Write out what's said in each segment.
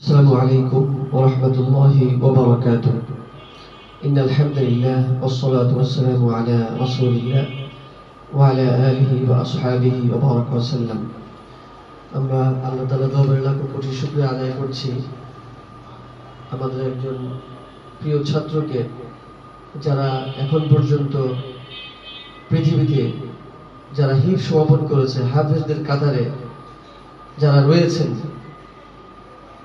السلام عليكم ورحمة الله وبركاته. إن الحمد لله والصلاة والسلام على رسول الله وعلى آله وأصحابه وبارك وسلم. আমরা আল্লাহ তাআলা দরবারে লাখ কোটি শুকরিয়া আদায় করছি আমাদের একজন প্রিয় ছাত্রকে যারা এখন পর্যন্ত পৃথিবীতে যারা হিফ সমাপন করেছে, হাফেজদের কাতারে যারা রয়েছেন,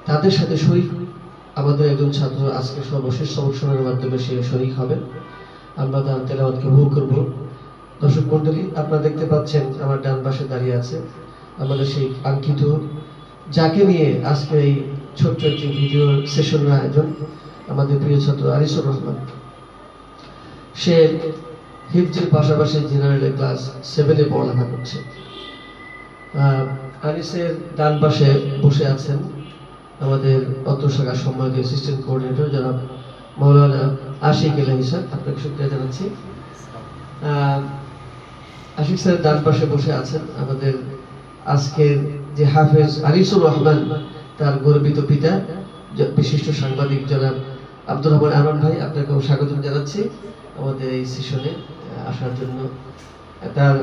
তাদের সাথে শরীক আমাদের একজন ছাত্র আজকে সর্বশেষ সবক শোনার মাধ্যমে সে শরীক হবেন। আমরা তার তেলাওয়াতকে উপভোগ করব। দর্শক মণ্ডলী, আপনারা দেখতে পাচ্ছেন আমার ডান পাশে দাঁড়িয়ে আছে আমাদের সেই আঙ্কিত, যাকে নিয়ে আজকে এই ছোট্ট একটি ভিডিও সেশনের আয়োজন, আমাদের প্রিয় ছাত্র আনিসুর রহমান। সে হিফজের পাশাপাশি জেনারেলে ক্লাস 7-এ পড়ালেখা করছে। আনিসের ডান পাশে বসে আছেন আমাদের অত্র শাখার সম্মানিত অ্যাসিস্ট্যান্ট কোঅর্ডিনেটর জনাব মাওলানা আশিক এলাহি স্যার, আপনাকে শুকরিয়া জানাচ্ছি। আশিক স্যার ডান পাশে বসে আছেন আমাদের আজকের যে হাফেজ আনিসুর রহমান, তার গর্বিত পিতা বিশিষ্ট সাংবাদিক জনাব আব্দুর রহমান আনন ভাই, আপনাকেও স্বাগত জানাচ্ছি আমাদের এই সেশনে আসার জন্য। তার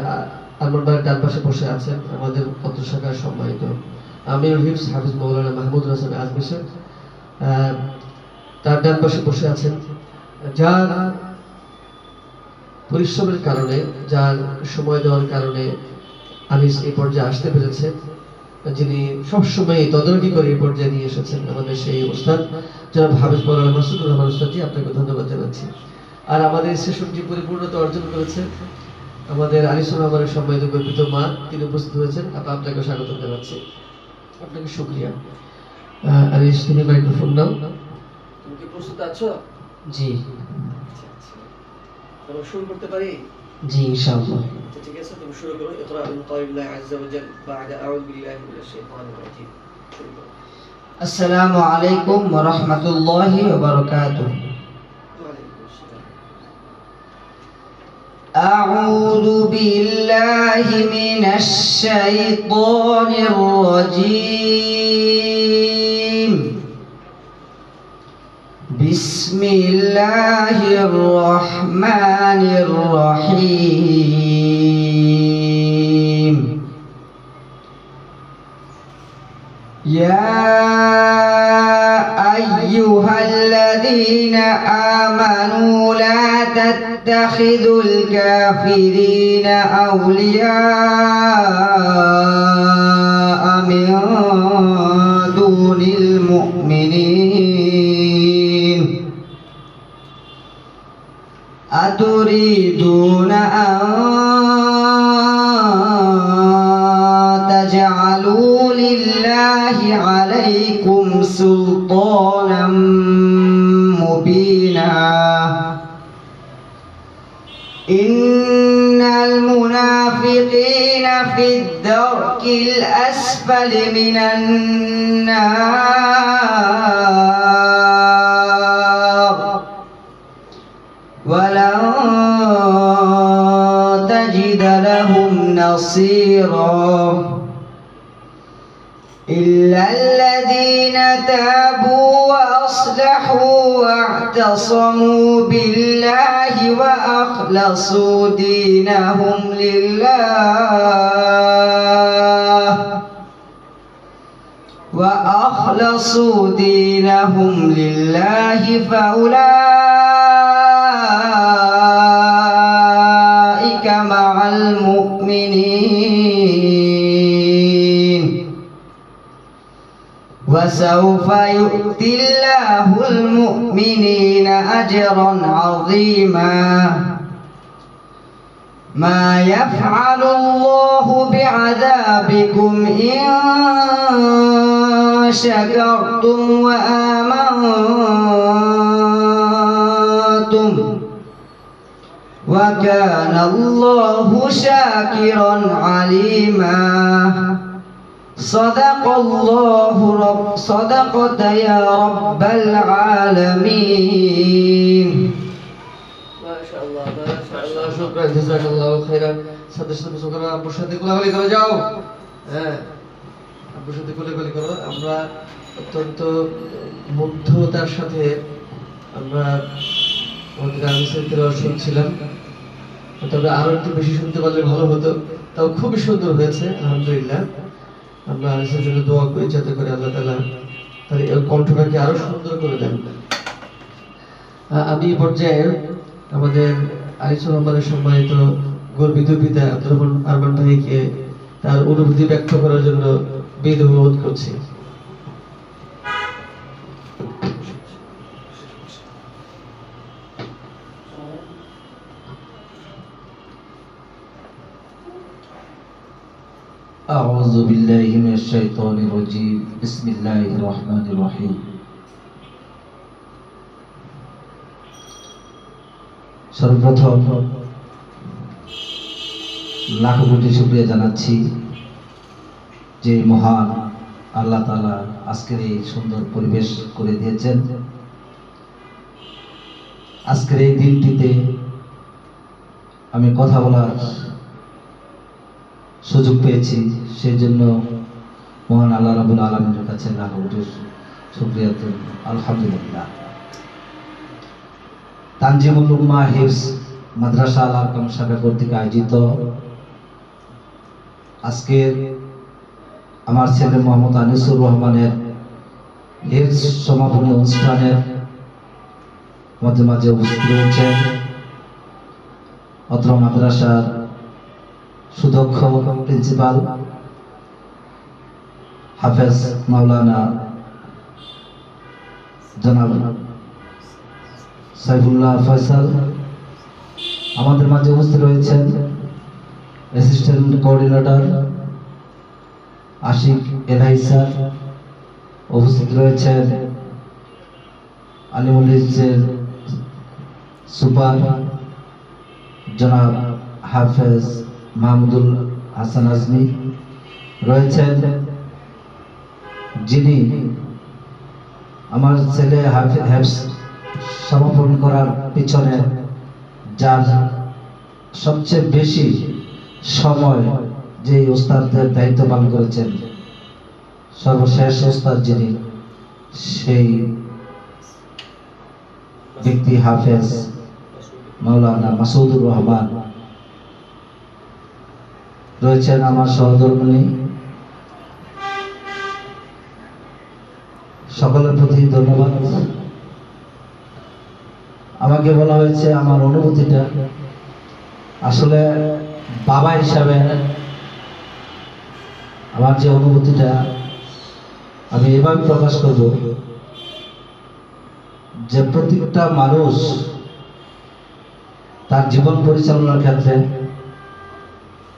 আনন ভাইয়ের ডান পাশে বসে আছেন আমাদের অত্র শাখার সম্মানিত আমিরুল হিফজ হাফিজ মাওলানা মাহমুদুল হাসান আজমি স্যার। তার ডান পাশে বসে আছেন যার পরিশ্রমের কারণে, যার সময় দেওয়ার কারণে আনিস এই পর্যায়ে আসতে পেরেছে, যিনি সবসময় তদারকি করে এই পর্যায়ে নিয়ে এসেছেন আমাদের সেই উস্তাদ জনাব হাফিজ মাওলানা মাসুদুর রহমান উস্তাদজি, আপনাকে ধন্যবাদ জানাচ্ছি। আর আমাদের সেশনটি পরিপূর্ণতা অর্জন করেছে আমাদের আনিসুর রহমানের সম্মানিত গর্বিত মা, তিনি উপস্থিত হয়েছেন। আপনাকে স্বাগত জানাচ্ছি, আপনাকে শুকরিয়া। আনিস, তুমি মাইক্রোফোন নাও। তুমি কি প্রস্তুত আছো? জি। আমরা শুরু করতে পারি? জি, ইনশাআল্লাহ। ঠিক আছে, তুমি শুরু করো। ইকরা বিল কওলিল্লাহি আযজা ওয়া জাল বা'দা আউযু বিল্লাহি মিনাশ শাইতানির রাজীম। আসসালামু আলাইকুম ওয়া রাহমাতুল্লাহি ওয়া বারাকাতুহু। أعوذ بالله من الشيطان الرجيم. بسم الله الرحمن الرحيم. يا أيها الذين آمنوا لا تتخذوا الكافرين أولياء من دون المؤمنين أتريدون أن تجعلوا لله عليكم سلطانا مبينا إن المنافقين في الدرك الأسفل من النار ولن تجد لهم نصيرا إلا الذين تابوا وأصلحوا واعتصموا بالله وأخلصوا دينهم لله فأولئك مع المؤمنين وسوف يؤتي الله المؤمنين أجرا عظيما. ما يفعل الله بعذابكم إن شكرتم وآمنتم وكان الله شاكرا عليما. صدقت يا رب العالمين. ما شاء الله شكرا جزاك الله خيرا। সাথে সাথে শুকর আব্বুর সাথে কোলাকুলি করে যাও। হ্যাঁ, আব্বুর সাথে কোলাকুলি করো। আমরা অত্যন্ত মুগ্ধতার সাথে আমরা আমাদের আনিসের তেলাওয়াত শুনছিলাম। তবে আরো একটু বেশি শুনতে পারলে ভালো হতো, তাও খুবই সুন্দর হয়েছে আলহামদুলিল্লাহ। আমরা আনিসের জন্য দোয়া করি যাতে করে আল্লাহ তাআলা তার এই কণ্ঠটাকে আরো সুন্দর করে দেন। আমি এই পর্যায়ে আমাদের আনিসুর রহমানের সম্মানিত গর্বিত পিতা আব্দুর রহমান আরমান ভাইকে তার অনুভূতি ব্যক্ত করার জন্য বিনীত অনুরোধ করছি। أعوذ بالله من الشيطان الرجيم بسم الله الرحمن الرحيم সর্বপ্রথম লাখ কোটি শুকরিয়া জানাচ্ছি যে মহান আল্লাহ তাআলা আজকের এই সুন্দর পরিবেশ করে দিয়েছেন। আজকের এই দিনটিতে আমি কথা বলার সুযোগ পেয়েছি, সেই জন্য মহান আল্লাহ রাব্বুল আলামিনের কাছে লাখ কোটি শুকরিয়া, আলহামদুলিল্লাহ। তানজিমুল উম্মাহ হিফজ মাদ্রাসা আল আরকাম শাখা কর্তৃক আয়োজিত আজকের আমার ছেলে মোহাম্মদ আনিসুর রহমানের হিফজ সমাপনী অনুষ্ঠানের মধ্যে মাঝে উপস্থিত রয়েছেন অত্র মাদ্রাসার সুদক্ষ প্রিন্সিপাল হাফেজ মাওলানা জনাব সাইফুল্লাহ ফয়সাল, আমাদের মাঝে উপস্থিত রয়েছেন অ্যাসিস্ট্যান্ট কোঅর্ডিনেটর আশিক এলহাই স্যার, উপস্থিত রয়েছেন আলিমুল ইসের সুপার জনাব হাফেজ মাহমুদুল হাসান আজমি, রয়েছেন যিনি আমার ছেলে হাফেজ সমাপন করার পিছনে যার সবচেয়ে বেশি সময় যে ওস্তাদের দায়িত্ব পালন করেছেন, সর্বশেষ ওস্তাদ যিনি, সেই ব্যক্তি হাফেজ মাওলানা মাসুদুর রহমান, রয়েছেন আমার সহধর্মিণী। সকলের প্রতি ধন্যবাদ। আমাকে বলা হয়েছে আমার অনুভূতিটা, আসলে বাবা হিসাবে আমার যে অনুভূতিটা আমি এভাবে প্রকাশ করব যে প্রত্যেকটা মানুষ তার জীবন পরিচালনার ক্ষেত্রে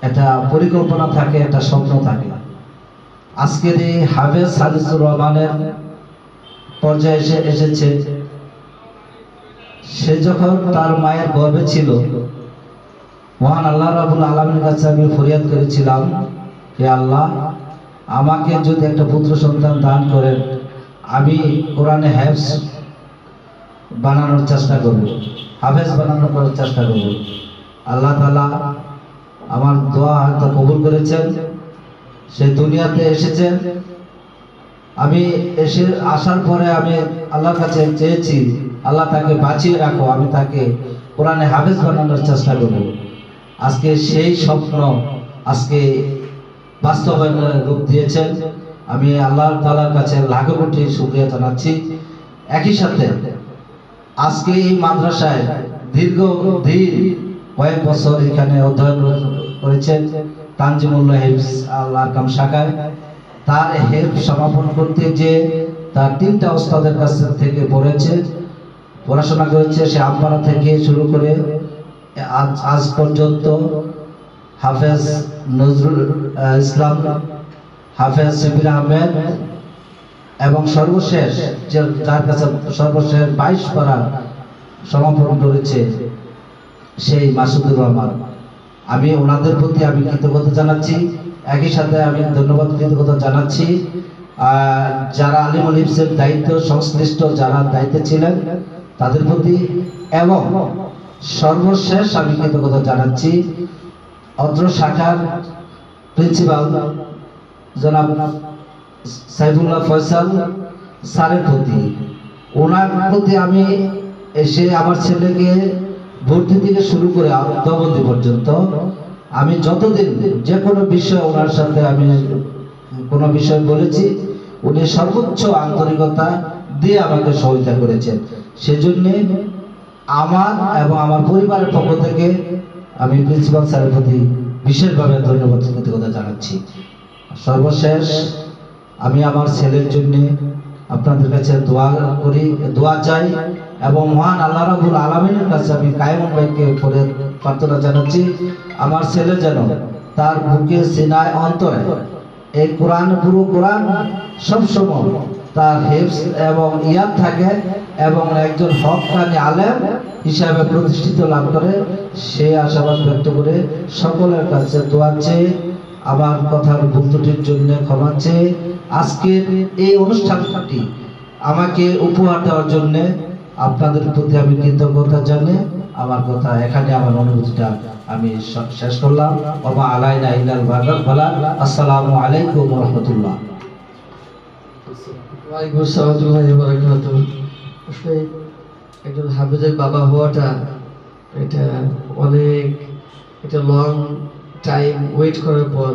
একটা পরিকল্পনা থাকে, একটা স্বপ্ন থাকে। আজকের এই হাফেজ আনিসুর রহমানের পর্যায়ে এসেছে, সে যখন তার মায়ের গর্ভে ছিল, মহান আল্লাহ রাব্বুল আলামিনের কাছে আমি ফরিয়াদ করেছিলাম, হে আল্লাহ, আমাকে যদি একটা পুত্র সন্তান দান করেন, আমি কোরআনে হাফেজ বানানোর চেষ্টা করব, হাফেজ বানানোর চেষ্টা করব। আল্লাহ তাআলা আমার দোয়া হয়তো কবুল করেছেন। সে দুনিয়াতে এসেছেন, আমি আসার পরে আমি আল্লাহর কাছে চেয়েছি, আল্লাহ তাকে বাঁচিয়ে রাখো, আমি তাকে কোরআনে হাফেজ বানানোর চেষ্টা করব। আজকে সেই স্বপ্ন আজকে বাস্তবায়নের রূপ দিয়েছেন। আমি আল্লাহ তাআলার কাছে লাখ কোটি শুকরিয়া জানাচ্ছি। একই সাথে আজকে এই মাদ্রাসায় দীর্ঘদিন কয়েক বছর এখানে অধ্যয়ন করেছেন তানজিমুল্লাহ হিফজ আল আরকাম শাখায়। তার হেফজ সমাপন করতে যে তার 3টা ওস্তাদের কাছ থেকে পড়াশোনা করেছে, সে আমপাড়া থেকে শুরু করে আজ পর্যন্ত হাফেজ নজরুল ইসলাম, হাফেজ শিবির আহমেদ এবং সর্বশেষ যার কাছে সর্বশেষ 22 পারা সমাপন করেছে সেই মাসুদুর রহমান। আমি ওনাদের প্রতি আমি কৃতজ্ঞতা জানাচ্ছি। একই সাথে আমি ধন্যবাদ কৃতজ্ঞতা জানাচ্ছি যারা আলিমুল হিফজের দায়িত্ব সংশ্লিষ্ট যারা দায়িত্বে ছিলেন তাদের প্রতি, এবং সর্বশেষ আমি কৃতজ্ঞতা জানাচ্ছি অত্র শাখার প্রিন্সিপাল জনাব সাইফুল্লাহ ফয়সাল স্যারের প্রতি, ওনার প্রতি আমি এসে আমার ছেলেকে ভর্তি থেকে শুরু করে অবধি পর্যন্ত আমি যতদিন যে কোনো বিষয় ওনার সাথে আমি কোনো বিষয় বলেছি, উনি সর্বোচ্চ আন্তরিকতা দিয়ে আমাকে সহায়তা করেছেন। সেজন্যে আমার এবং আমার পরিবারের পক্ষ থেকে আমি প্রিন্সিপাল স্যারের প্রতি বিশেষভাবে ধন্যবাদ কৃতজ্ঞতা জানাচ্ছি। সর্বশেষ আমি আমার ছেলের জন্য আপনাদের কাছে দোয়া চাই এবং মহান আল্লাহ রাব্বুল আলামিনের কাছে আমি কায়েমুল ভাইকে পরে প্রার্থনা জানাচ্ছি, আমার ছেলে যেন তার বুকে সিনায় অন্তরে এই কোরআন, পুরো কোরআন সবসময় তার হিফজ এবং ইয়াদ থাকে এবং একজন হক্কানি আলেম হিসাবে প্রতিষ্ঠিত লাভ করে, সে আশাবাদ ব্যক্ত করে সকলের কাছে দোয়া চেয়ে আমার কথার ভুল ত্রুটির জন্য ক্ষমা চেয়ে আজকের এই অনুষ্ঠানটি আমাকে উপহার দেওয়ার জন্য আপনাদের প্রতি আমি কৃতজ্ঞতা জানিয়ে আমার কথা এখানে আমার অনুভূতিটা আমি শেষ করলাম। ওয়া আলাইনা ইল্লাল বালাগ। আসসালামু আলাইকুম ওয়া রাহমাতুল্লাহ। ওয়ালাইকুম আসসালাম ওয়া রাহমাতুল্লাহি ওয়া বারাকাতুহু। আসলে একজন হাফেজের বাবা হওয়াটা এটা অনেক, এটা লং টাইম ওয়েট করার পর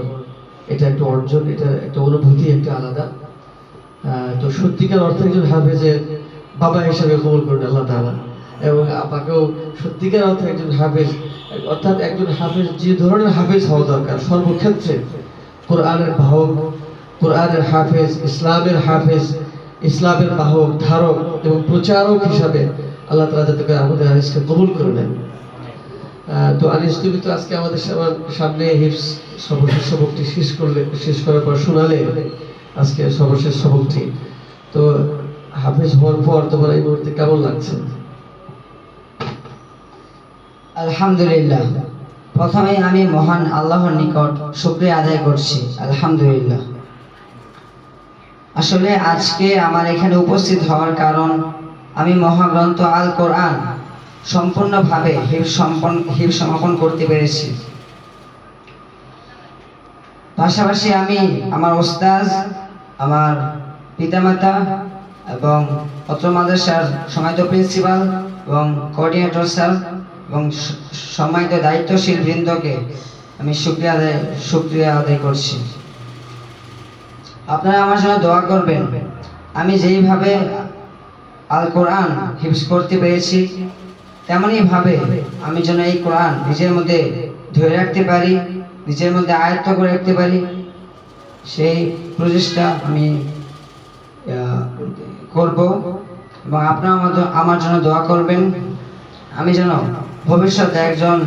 এটা একটা অর্জন, এটা একটা অনুভূতি, একটা আলাদা। তো সত্যিকার অর্থে একজন হাফেজের বাবা হিসেবে কবুল করেন আল্লাহ তাআলা, এবং আপনাকেও সত্যিকার অর্থে একজন হাফেজ, অর্থাৎ একজন হাফেজ যে ধরনের হাফেজ হওয়া দরকার সর্বক্ষেত্রে, কোরআনের বাহক, কোরআনের হাফেজ, ইসলামের হাফেজ, ইসলামের বাহক, ধারক এবং প্রচারক হিসাবে আল্লাহ তাআলা যাতে করে আমাদের আনিসকে কবুল করে নেন। তো আনিস, তুমি তো আজকে আমাদের সামনে হিফজ সর্বশেষ সবকটি শেষ করার পর শোনালে আজকে সর্বশেষ সবকটি। তো হাফেজ হওয়ার পর তোমার এই মুহূর্তে কেমন লাগছে? আলহামদুলিল্লাহ, প্রথমে আমি মহান আল্লাহর নিকট শুকরিয়া আদায় করছি। আলহামদুলিল্লাহ। আসলে আজকে আমার এখানে উপস্থিত হওয়ার কারণ, আমি মহাগ্রন্থ আল কোরআন সম্পূর্ণভাবে হিফজ সমাপন করতে পেরেছি। পাশাপাশি আমি আমার ওস্তাদ, আমার পিতামাতা এবং অত্র মাদ্রাসার সম্মানিত প্রিন্সিপাল এবং কোঅর্ডিনেটর স্যার এবং সম্মানিত দায়িত্বশীল বৃন্দকে আমি শুকরিয়া আদায় করছি। আপনারা আমার জন্য দোয়া করবেন। আমি যেইভাবে আল কোরআন হিফজ করতে পেরেছি, তেমনই ভাবে আমি যেন এই কোরআন নিজের মধ্যে ধরে রাখতে পারি, নিজের মধ্যে আয়ত্ত করে রাখতে পারি, সেই প্রচেষ্টা আমি করব। এবং আপনারা আমার জন্য দোয়া করবেন, আমি যেন ভবিষ্যতে একজন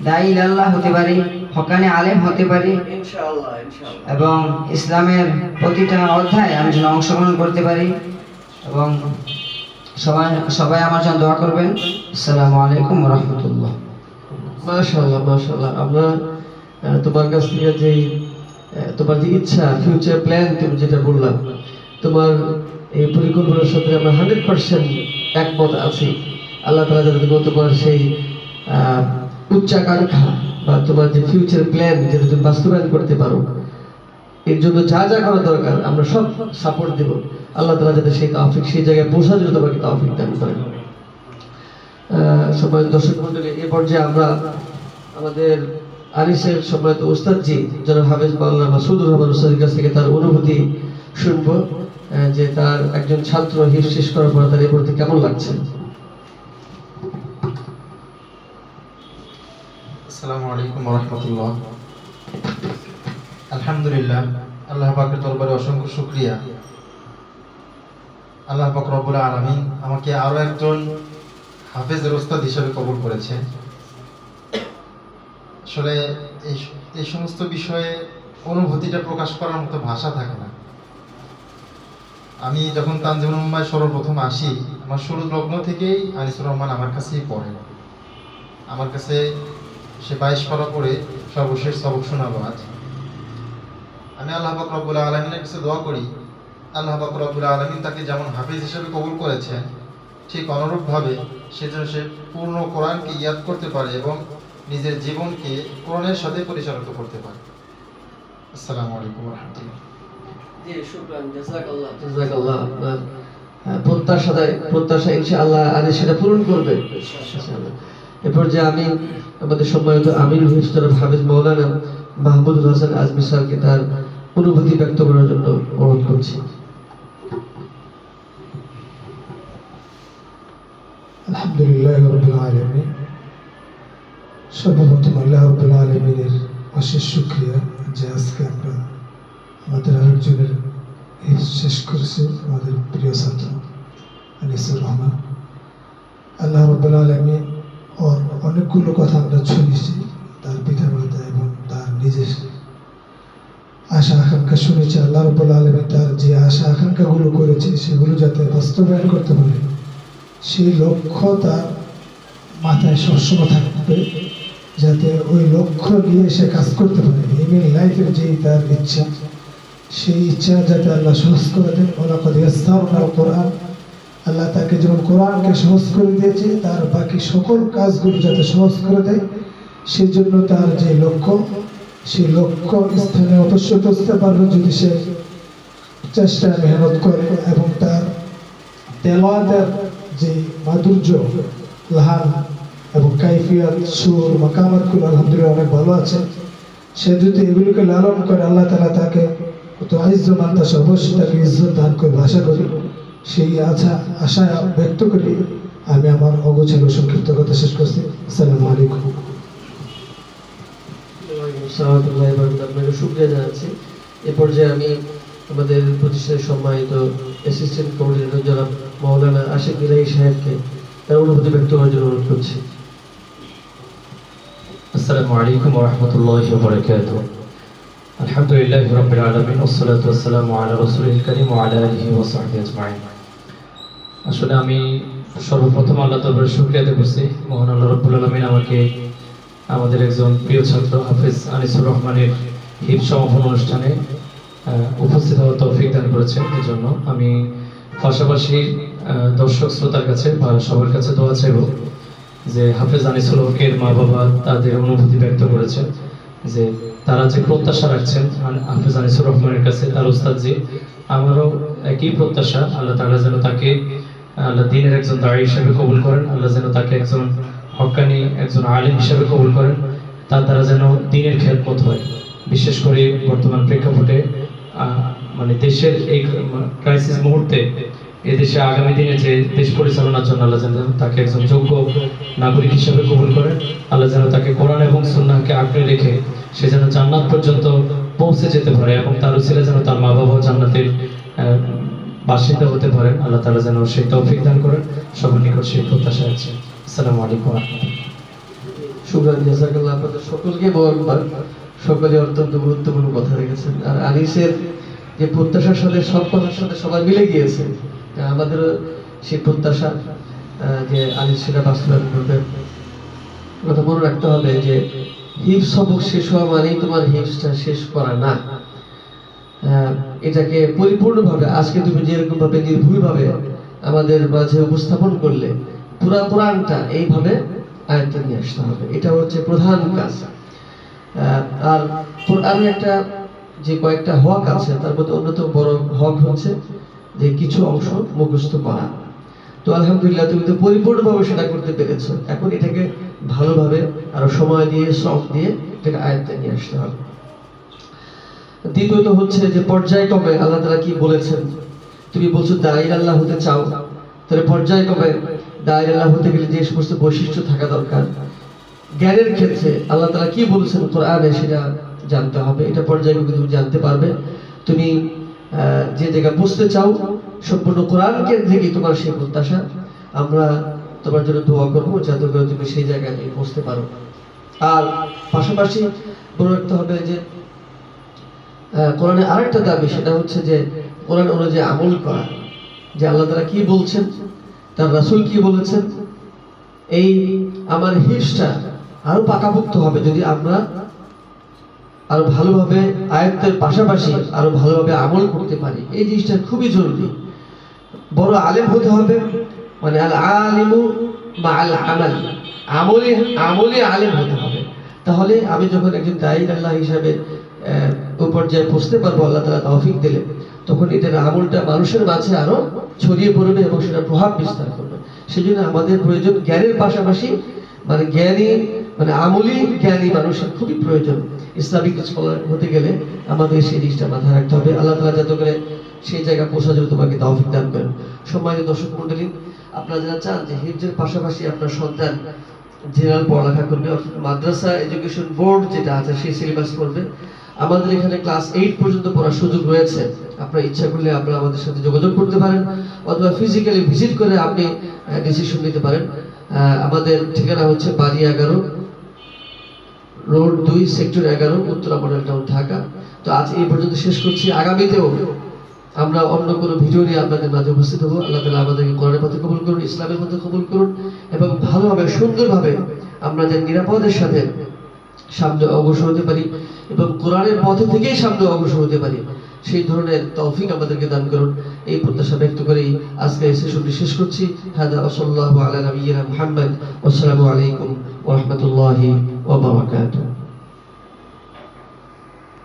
দায়ী ইলাল্লাহ হতে পারি, হক্কানি আলেম হতে পারি, এবং ইসলামের প্রতিটা অধ্যায়ে আমি যেন অংশগ্রহণ করতে পারি। এবং সবাই আমার জন্য দোয়া করবেন। আসসালামু আলাইকুম ওয়া রাহমাতুল্লাহ। মাশাআল্লাহ, মাশাআল্লাহ। আমরা তোমার কাছ থেকে তোমার যে ইচ্ছা, ফিউচার প্ল্যান, তুমি যেটা বললাম, তোমার এই পরিকল্পনার সাথে আমরা 100% একমত আছি। আল্লাহ তাআলা যাতে তোমার সেই উচ্চাকাঙ্ক্ষা বা তোমার যে ফিউচার প্ল্যান যেটা তুমি বাস্তবায়ন করতে পারো, এর জন্য যা যা করা দরকার আমরা সব সাপোর্ট দেব। আল্লাহ তাআলা যাতে সেই তৌফিক, সেই জায়গায় পৌঁছার জন্য তোমাকে তৌফিক দান করেন। সম্মানিত দর্শক মণ্ডলী, এ পর্যায়ে আমরা আমাদের আনিসের সম্মানিত ওস্তাদজি জনাব হাফেজ মাওলানা মাসুদুর রহমান ওস্তাদের কাছ থেকে তার অনুভূতি শুনবো, যে তার একজন ছাত্র হিফজ শেষ করার পর তার এই মুহূর্তে কেমন লাগছে। আসসালামু আলাইকুম ওয়া রাহমাতুল্লাহ। আলহামদুলিল্লাহ, আল্লাহ পাকের দরবারে অসংখ্য শুকরিয়া। আল্লাহ পাক রব্বুল আলামিন আমাকে আরো একজন হাফেজের ওস্তাদ হিসেবে কবুল করেছেন। আসলে এই সমস্ত বিষয়ে অনুভূতিটা প্রকাশ করার মতো ভাষা থাকে না। আমি যখন তানজিমুল উম্মায় সর্বপ্রথম আসি, আমার শুরু লগ্ন থেকেই আনিসুর রহমান আমার কাছেই পড়ে। আমার কাছে সে 22 পারা পড়ে সর্বশেষ সবক শোনালো আজ। আমি আল্লাহ পাক রব্বুল আলামিনের কাছে দোয়া করি, আল্লাহ পাক রব্বুল আলামিন তাকে যেমন হাফেজ হিসেবে কবুল করেছেন, ঠিক অনুরূপভাবে সে যেন সে পূর্ণ কোরআনকে ইয়াদ করতে পারে এবং নিজের জীবনকে কোরআনের সাথে পরিচালিত করতে পারে। আসসালামু আলাইকুম ওয়া রাহমাতুল্লাহ। জি, শুকরান, জাযাকাল্লাহ। আপনার প্রত্যাশা ইনশাআল্লাহ আলী সেটা পূরণ করবে ইনশাআল্লাহ। এরপর যে আমি আমাদের সম্মানিত আমির হিফজুর হাফেজ মাওলানা মাহমুদুল হাসান আজমি স্যারকে তার অনুভূতি ব্যক্ত করার জন্য অনুরোধ করছি। আলহামদুলিল্লাহ রাব্বিল আলামিন। সর্বপ্রথম আল্লাহ রাব্বুল আলামিনের অশেষ শুকরিয়া যে আজকে আমরা আমাদের আরেকজনের শেষ করেছে আমাদের প্রিয় ছাত্র আনিসুর রহমান। আল্লাহ রাব্বুল আলামিন ওর অনেকগুলো কথা আমরা শুনেছি, তার পিতামাতা এবং তার নিজের আশা আকাঙ্ক্ষা শুনেছি। আল্লাহ রাব্বুল আলামিন তার যে আশা আকাঙ্ক্ষাগুলো করেছে সেগুলো যাতে বাস্তবায়ন করতে পারে সেই লক্ষ্য তার মাথায় সবসময় থাকবে, যাতে ওই লক্ষ্য নিয়ে সে কাজ করতে পারে। ইমিন লাইফের যেই তার ইচ্ছা, সেই ইচ্ছা যাতে আল্লাহ সহজ করে দেন। ওয়ালাকাদ ইয়াসসারনাল কোরআন, আল্লাহ তাকে যেমন কোরআনকে সহজ করে দিয়েছে তার বাকি সকল কাজগুলো যাতে সহজ করে দেয়, সেই জন্য তার যে লক্ষ্য সেই লক্ষ্য স্থানে অবশ্যই পৌঁছতে পারবে যদি সে চেষ্টা মেহনত করে এবং তার তেলাওয়াতের যে মাধুর্য, লাহান এবং কাইফিয়াত, সুর, মাকামাতগুলো আলহামদুলিল্লাহ অনেক ভালো আছে। সে যদি এগুলোকে লালন করে আল্লাহ তাআলা তাকে তো আইজ্জমান তাসা অবশ্যই তাকে ইজ্জত দান করবে আশা করি। সেই আশা ব্যক্ত করি আমি আমার অগোছালো সংক্ষিপ্ত কথা শেষ করছি। আসসালামু আলাইকুম। আপনাকে শুকরিয়া জানাচ্ছি। এ পর্যায়ে আমি আমাদের প্রতিষ্ঠানের সম্মানিত অ্যাসিস্ট্যান্ট কোঅর্ডিনেটর জনাব মাওলানা আশিক ইলাহি সাহেবকে তার অনুভূতি ব্যক্ত করার জন্য অনুরোধ করছি। আসসালামু আলাইকুম ওয়া রাহমাতুল্লাহি ওয়া বারাকাতুহু। আলহামদুলিল্লাহি রাব্বিল আলামিন ওয়াসসালাতু ওয়াসসালামু আলা রাসূলিল কারীম ওয়া আলা আলিহি ওয়া সাহবিহি আজমাইন। আসলে আমি সর্বপ্রথম আল্লাহ দরবারে শুকরিয়া আদায় করছি, মহান আল্লাহ রাব্বুল আলামিন আমাকে আমাদের একজন প্রিয় ছাত্র হাফেজ আনিসুর রহমানের হিফজ সমাপন অনুষ্ঠানে উপস্থিত হওয়ার তৌফিক দান করেছেন। এই জন্য আমি পাশাপাশি দর্শক শ্রোতার কাছে বা সবার কাছে দোয়া চাইব যে হাফেজ আনিসুল হকের মা বাবা তাদের অনুভূতি ব্যক্ত করেছেন যে তারা যে প্রত্যাশা রাখছেন হাফেজ আনিসুর রহমানের কাছে, তার উস্তাদজি, আমারও একই প্রত্যাশা। আল্লাহ তাআলা যেন তাকে আল্লাহ দ্বীনের একজন দায়ী হিসেবে কবুল করেন, আল্লাহ যেন তাকে একজন হক্কানি একজন আলিম হিসেবে কবুল করেন, তার দ্বারা যেন দ্বীনের খেদমত হয়। বিশেষ করে বর্তমান প্রেক্ষাপটে মানে দেশের এই ক্রাইসিস মুহূর্তে এদেশে আগামী দিনে যে দেশ পরিচালনার জন্য আল্লাহ যেন তাকে একজন যোগ্য নাগরিক হিসেবে কবুল করেন, আল্লাহ যেন তাকে কোরআন এবং সুন্নাহকে আঁকড়ে রেখে সে যেন জান্নাত পর্যন্ত পৌঁছে যেতে পারে এবং তার উসিলায় যেন তার মা বাবাও জান্নাতের বাসিন্দা হতে পারেন। আল্লাহ তাআলা যেন সেই তৌফিক দান করেন। সবার নিকট সেই প্রত্যাশা আছে। আসসালামু আলাইকুম ওয়া রাহমাতুল্লাহ। শুকরান জাযাকাল্লাহ। আপনাদের সকলকে মোবারকবাদ। সকলে অত্যন্ত গুরুত্বপূর্ণ কথা রেখেছেন। আর আনিসের যে প্রত্যাশার সাথে সব কথার সাথে সবাই মিলে গিয়েছে, আমাদেরও সেই প্রত্যাশা যে আনিস সেটা বাস্তবায়ন করবে। কথা মনে রাখতে হবে যে হিফজ সবক শেষ হওয়া মানেই তোমার হিফজটা শেষ করা না। এটাকে পরিপূর্ণভাবে আজকে তুমি যেরকম ভাবে নির্ভুলভাবে আমাদের মাঝে উপস্থাপন করলে পুরা কোরআনটা এইভাবে আয়ত্তে নিয়ে আসতে হবে। এটা হচ্ছে প্রধান কাজ। আর কোরআনে একটা যে কয়েকটা হক আছে তার মধ্যে অন্যতম বড় হক হচ্ছে যে কিছু অংশ মুখস্থ করা। তো আলহামদুলিল্লাহ তুমি তো পরিপূর্ণভাবে সেটা করতে পেরেছো। এখন এটাকে ভালোভাবে আরো সময় দিয়ে শ্রম দিয়ে এটাকে আয়ত্তে নিয়ে আসতে হবে। দ্বিতীয়ত হচ্ছে যে পর্যায়ক্রমে আল্লাহ তাআলা কি বলেছেন। তুমি বলছো দায়ীর আল্লাহ হতে চাও, তাহলে পর্যায়ক্রমে দায়ীর আল্লাহ হতে গেলে যে সমস্ত বৈশিষ্ট্য থাকা দরকার, জ্ঞানের ক্ষেত্রে আল্লাহ তাআলা কি বলেছেন কোরআনে সেটা জানতে হবে। এটা পর্যায়ক্রমে তুমি জানতে পারবে। তুমি যে জায়গা বুঝতে চাও সম্পূর্ণ কোরআন কেন্দ্রিক তোমার সেই প্রত্যাশা। আমরা তোমার জন্য দোয়া করবো যাতে করে তুমি সেই জায়গায় পৌঁছতে পারো। আর পাশাপাশি মনে রাখতে হবে যে কোরআনে আরেকটা দাবি, সেটা হচ্ছে যে কোরআন অনুযায়ী আমল করা। যে আল্লাহ তাআলা কি বলছেন, তার রাসূল কি বলেছেন, এই আমার হিফজটা আরো পাকাপোক্ত হবে যদি আমরা আরো ভালোভাবে আয়াতের পাশাপাশি আরো ভালোভাবে আমল করতে পারি। এই জিনিসটা খুবই জরুরি। বড় আলেম হতে হবে, মানে আল আলিমু মা আল আমাল, আমলে আলেম হতে হবে। তাহলে আমি যখন একজন দায়ীর আল্লাহ হিসাবে পর্যায়ে পৌঁছতে পারবো আল্লাহ তাআলা তৌফিক দিলে, তখন এটার আমলটা মানুষের মাঝে আরো ছড়িয়ে পড়বে এবং সেটা প্রভাব বিস্তার করবে। সেই জন্য আমাদের প্রয়োজন জ্ঞানের পাশাপাশি মানে জ্ঞানী মানে আমলি জ্ঞানী মানুষের খুবই প্রয়োজন। ইসলামিক স্কলার হতে গেলে আমাদের সেই জিনিসটা মাথায় রাখতে হবে। আল্লাহ তাআলা যাতে করে সেই জায়গায় পৌঁছার জন্য তোমাকে তৌফিক দান করেন। সম্মানিত দর্শক মণ্ডলী, আপনারা যারা চান যে হিফজের পাশাপাশি আপনার সন্তান জেনারেল পড়ালেখা করবে, মাদ্রাসা এডুকেশন বোর্ড যেটা আছে সেই সিলেবাস করবে, আমাদের এখানে ক্লাস 8 পর্যন্ত পড়ার সুযোগ রয়েছে। আপনার ইচ্ছা করলে আপনারা আমাদের সাথে যোগাযোগ করতে পারেন অথবা ফিজিক্যালি ভিজিট করে আপনি ডিসিশন নিতে পারেন। আমাদের ঠিকানা হচ্ছে বাড়ি 11 road 2 sector 11 Uttara model town Dhaka. তো আজ এই পর্যন্ত শেষ করছি। আগামীতেও আমরা অন্য কোনো ভিডিও নিয়ে আপনাদের মাঝে উপস্থিত হবো। আল্লাহ তাআলা আমাদেরকে কোরআনের পথে কবুল করুন, ইসলামের পথে কবুল করুন এবং ভালোভাবে সুন্দরভাবে আমরা যে নিরাপদের সাথে সামনে অগ্রসর হতে পারি এবং কোরআনের পথে থেকেই সামনে অগ্রসর হতে পারি, সেই ধরনের তৌফিক আমাদেরকে দান করুন। এই প্রত্যাশা ব্যক্ত করেই আজকে এই সেশনটি শেষ করছি। হাদা ওয়াসাল্লাহু আলা নাবিয়িনা মুহাম্মদ। আসসালামু আলাইকুম ওয়া রাহমাতুল্লাহি ওয়া বারাকাতুহু।